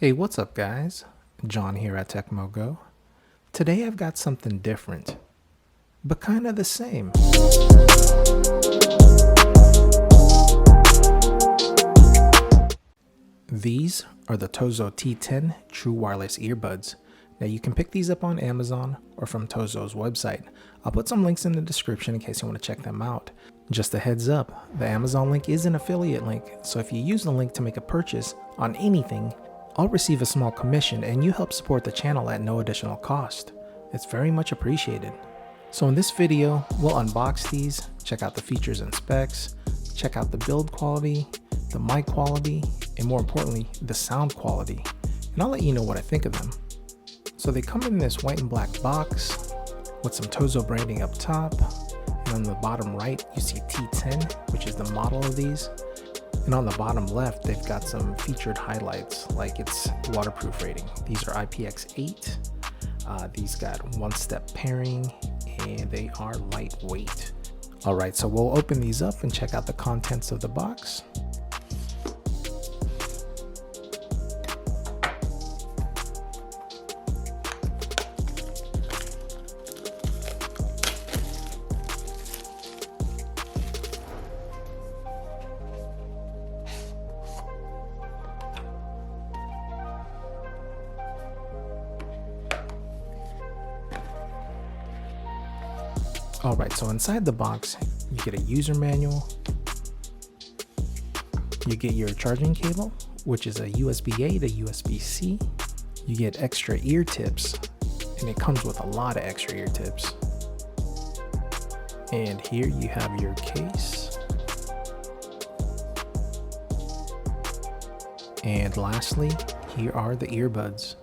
Hey, what's up guys? John here at Tekmogo. Today I've got something different, but kind of the same. These are the Tozo T10 True Wireless Earbuds. Now you can pick these up on Amazon or from Tozo's website. I'll put some links in the description in case you want to check them out. Just a heads up, the Amazon link is an affiliate link, so if you use the link to make a purchase on anything, I'll receive a small commission and you help support the channel at no additional cost. It's very much appreciated. So in this video, we'll unbox these, check out the features and specs, check out the build quality, the mic quality, and more importantly, the sound quality. And I'll let you know what I think of them. So they come in this white and black box with some Tozo branding up top. And on the bottom right, you see T10, which is the model of these. And on the bottom left, they've got some featured highlights, like its waterproof rating. These are IPX8. These got one-step pairing, and they are lightweight. All right, so we'll open these up and check out the contents of the box. Alright, so inside the box, you get a user manual, you get your charging cable, which is a USB-A to USB-C, you get extra ear tips, and it comes with a lot of extra ear tips. And here you have your case. And lastly, here are the earbuds.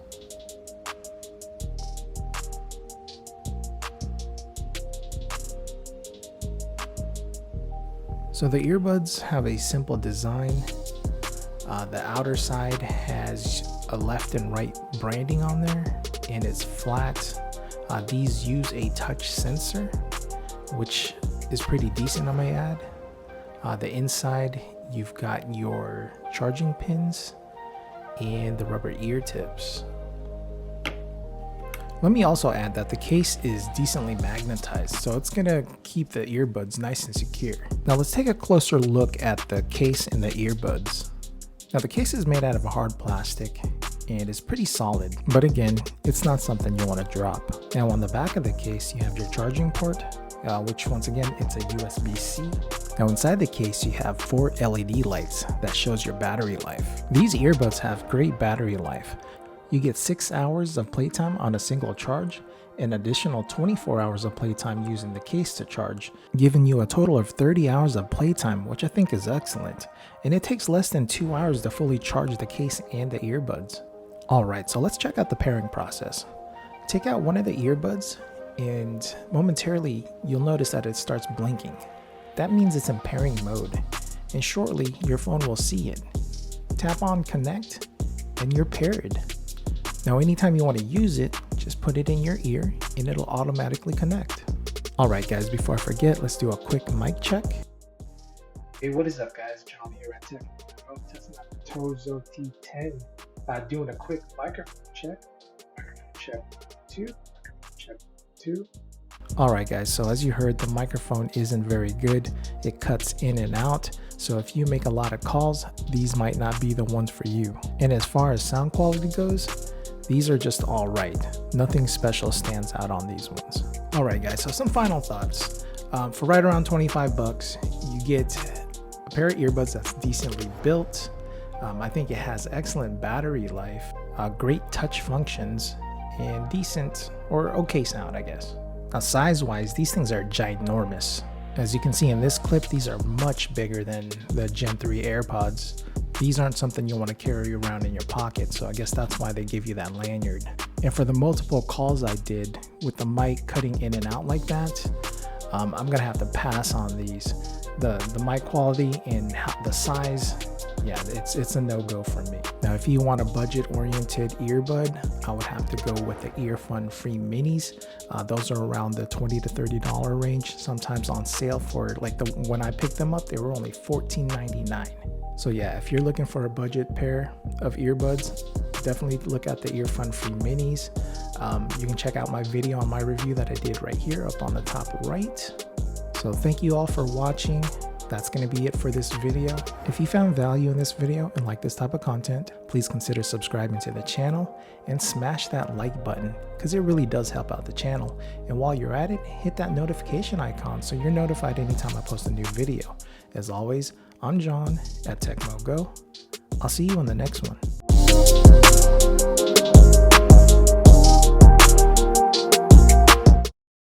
So the earbuds have a simple design. The outer side has a left and right branding on there, and it's flat. These use a touch sensor, which is pretty decent, I may add. The inside, you've got your charging pins and the rubber ear tips. Let me also add that the case is decently magnetized, so it's gonna keep the earbuds nice and secure. Now let's take a closer look at the case and the earbuds. Now the case is made out of a hard plastic and is pretty solid, but again, it's not something you want to drop. Now on the back of the case, you have your charging port, which once again, it's a USB-C. Now inside the case, you have 4 LED lights that shows your battery life. These earbuds have great battery life. You get 6 hours of playtime on a single charge, an additional 24 hours of playtime using the case to charge, giving you a total of 30 hours of playtime, which I think is excellent. And it takes less than 2 hours to fully charge the case and the earbuds. Alright, so let's check out the pairing process. Take out one of the earbuds, and momentarily you'll notice that it starts blinking. That means it's in pairing mode, and shortly your phone will see it. Tap on connect, and you're paired. Now anytime you want to use it, just put it in your ear and it'll automatically connect. Alright guys, before I forget, let's do a quick mic check. Hey, what is up guys? John here at Tekmogo, testing out the Tozo T10. Doing a quick microphone check. Microphone check 2, microphone check 2. Alright guys, so as you heard, the microphone isn't very good. It cuts in and out. So if you make a lot of calls, these might not be the ones for you. And as far as sound quality goes, these are just all right. Nothing special stands out on these ones. All right, guys, so some final thoughts. For right around 25 bucks, you get a pair of earbuds that's decently built. I think it has excellent battery life, great touch functions, and decent or okay sound, I guess. Now, size-wise, these things are ginormous. As you can see in this clip, these are much bigger than the Gen 3 AirPods. These aren't something you want to carry around in your pocket, so I guess that's why they give you that lanyard. And for the multiple calls I did with the mic cutting in and out like that, I'm gonna have to pass on these. The mic quality and the size, yeah, it's a no-go for me. Now, if you want a budget-oriented earbud, I would have to go with the Earfun Free Minis. Those are around the $20 to $30 range, sometimes on sale for when I picked them up, they were only $14.99. So yeah, if you're looking for a budget pair of earbuds, definitely look at the Earfun Free Minis. You can check out my video on my review that I did right here up on the top right. So thank you all for watching. That's going to be it for this video. If you found value in this video and like this type of content, please consider subscribing to the channel and smash that like button because it really does help out the channel. And while you're at it, hit that notification icon so you're notified anytime I post a new video. As always, I'm John at Tekmogo. I'll see you on the next one.